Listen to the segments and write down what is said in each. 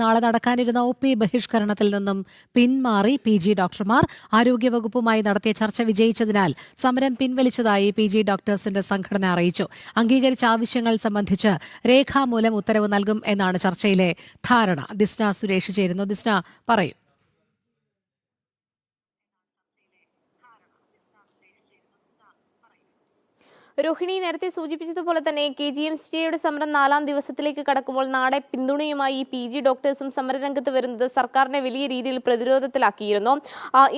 നാളെ നടക്കാനിരുന്ന ഒ.പി. ബഹിഷ്കരണത്തിൽ നിന്നും പിന്മാറി പി.ജി. ഡോക്ടർമാർ. ആരോഗ്യവകുപ്പുമായി നടത്തിയ ചർച്ച വിജയിച്ചതിനാൽ സമരം പിൻവലിച്ചതായി പി.ജി. ഡോക്ടേഴ്സിന്റെ സംഘടന അറിയിച്ചു. അംഗീകരിച്ച ആവശ്യങ്ങൾ സംബന്ധിച്ച് രേഖാമൂലം ഉത്തരവ് നൽകും എന്നാണ് ചർച്ചയിലെ ധാരണ. ദിസ്ന സുരേഷ് ചേരുന്നു. ദിസ്ന, പറയൂ. രോഹിണി നേരത്തെ സൂചിപ്പിച്ചതുപോലെ തന്നെ KGMCയുടെ സമരം 4ാം ദിവസത്തിലേക്ക് കടക്കുമ്പോൾ നാളെ പിന്തുണയുമായി ഈ PG ഡോക്ടേഴ്സും സമരരംഗത്ത് വരുന്നത് സർക്കാരിനെ വലിയ രീതിയിൽ പ്രതിരോധത്തിലാക്കിയിരുന്നു.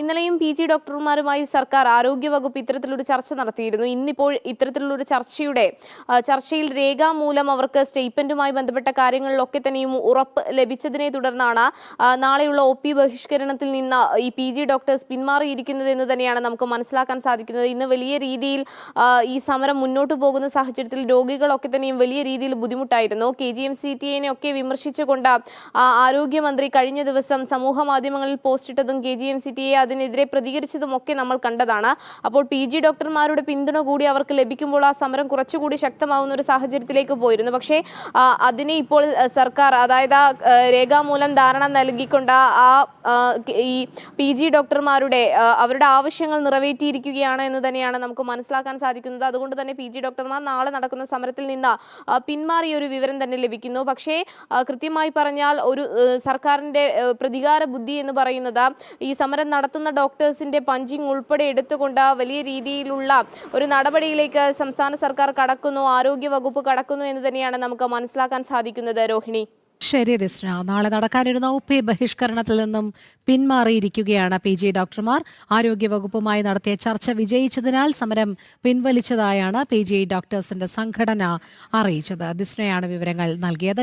ഇന്നലെയും PG ഡോക്ടർമാരുമായി സർക്കാർ ആരോഗ്യവകുപ്പ് ഇത്തരത്തിലൊരു ചർച്ച നടത്തിയിരുന്നു. ഇന്നിപ്പോൾ ഇത്തരത്തിലുള്ളൊരു ചർച്ചയിൽ രേഖാമൂലം അവർക്ക് സ്റ്റേറ്റ്മെന്റുമായി ബന്ധപ്പെട്ട കാര്യങ്ങളിലൊക്കെ തന്നെയും ഉറപ്പ് ലഭിച്ചതിനെ തുടർന്നാണ് നാളെയുള്ള OP ബഹിഷ്കരണത്തിൽ നിന്ന് ഈ PG ഡോക്ടേഴ്സ് പിന്മാറിയിരിക്കുന്നത് എന്ന് തന്നെയാണ് നമുക്ക് മനസ്സിലാക്കാൻ സാധിക്കുന്നത്. ഇന്ന് വലിയ രീതിയിൽ ഈ സമരം മുന്നോട്ട് പോകുന്ന സാഹചര്യത്തിൽ രോഗികളൊക്കെ തന്നെയും വലിയ രീതിയിൽ ബുദ്ധിമുട്ടായിരുന്നു. KGMCTയെ ഒക്കെ വിമർശിച്ചുകൊണ്ട് ആരോഗ്യമന്ത്രി കഴിഞ്ഞ ദിവസം സമൂഹ മാധ്യമങ്ങളിൽ പോസ്റ്റിട്ടതും KGMCTയെ അതിനെതിരെ പ്രതികരിച്ചതും ഒക്കെ നമ്മൾ കണ്ടതാണ്. അപ്പോൾ PG ഡോക്ടർമാരുടെ പിന്തുണ കൂടി അവർക്ക് ലഭിക്കുമ്പോൾ ആ സമരം കുറച്ചുകൂടി ശക്തമാവുന്ന ഒരു സാഹചര്യത്തിലേക്ക് പോയിരുന്നു. പക്ഷേ അതിനെ ഇപ്പോൾ സർക്കാർ, അതായത് രേഖാമൂലം ധാരണ നൽകിക്കൊണ്ട് ഈ PG ഡോക്ടർമാരുടെ അവരുടെ ആവശ്യങ്ങൾ നിറവേറ്റിയിരിക്കുകയാണ് എന്ന് തന്നെയാണ് നമുക്ക് മനസ്സിലാക്കാൻ സാധിക്കുന്നത്. അതുകൊണ്ട് തന്നെ PG ഡോക്ടർമാർ നാളെ നടക്കുന്ന സമരത്തിൽ നിന്ന് പിന്മാറിയ ഒരു വിവരം തന്നെ ലഭിക്കുന്നു. പക്ഷേ കൃത്യമായി പറഞ്ഞാൽ ഒരു സർക്കാരിന്റെ പ്രതികാര ബുദ്ധി എന്ന് പറയുന്നത് ഈ സമരം നടത്തുന്ന ഡോക്ടേഴ്സിന്റെ പഞ്ചിങ് ഉൾപ്പെടെ എടുത്തുകൊണ്ട് വലിയ രീതിയിലുള്ള ഒരു നടപടിയിലേക്ക് സംസ്ഥാന സർക്കാർ കടക്കുന്നു, ആരോഗ്യ വകുപ്പ് കടക്കുന്നു എന്ന് തന്നെയാണ് നമുക്ക് മനസ്സിലാക്കാൻ സാധിക്കുന്നത്. രോഹിണി, ശരി ദിസ്ന. നാളെ നടക്കാനിരുന്ന ഒ.പി. ബഹിഷ്കരണത്തിൽ നിന്നും പിന്മാറിയിരിക്കുകയാണ് PG ഡോക്ടർമാർ. ആരോഗ്യവകുപ്പുമായി നടത്തിയ ചർച്ച വിജയിച്ചതിനാൽ സമരം പിൻവലിച്ചതായാണ് PG ഡോക്ടേഴ്സിന്റെ സംഘടന അറിയിച്ചത്. ദിസ്നയാണ് വിവരങ്ങൾ നൽകിയത്.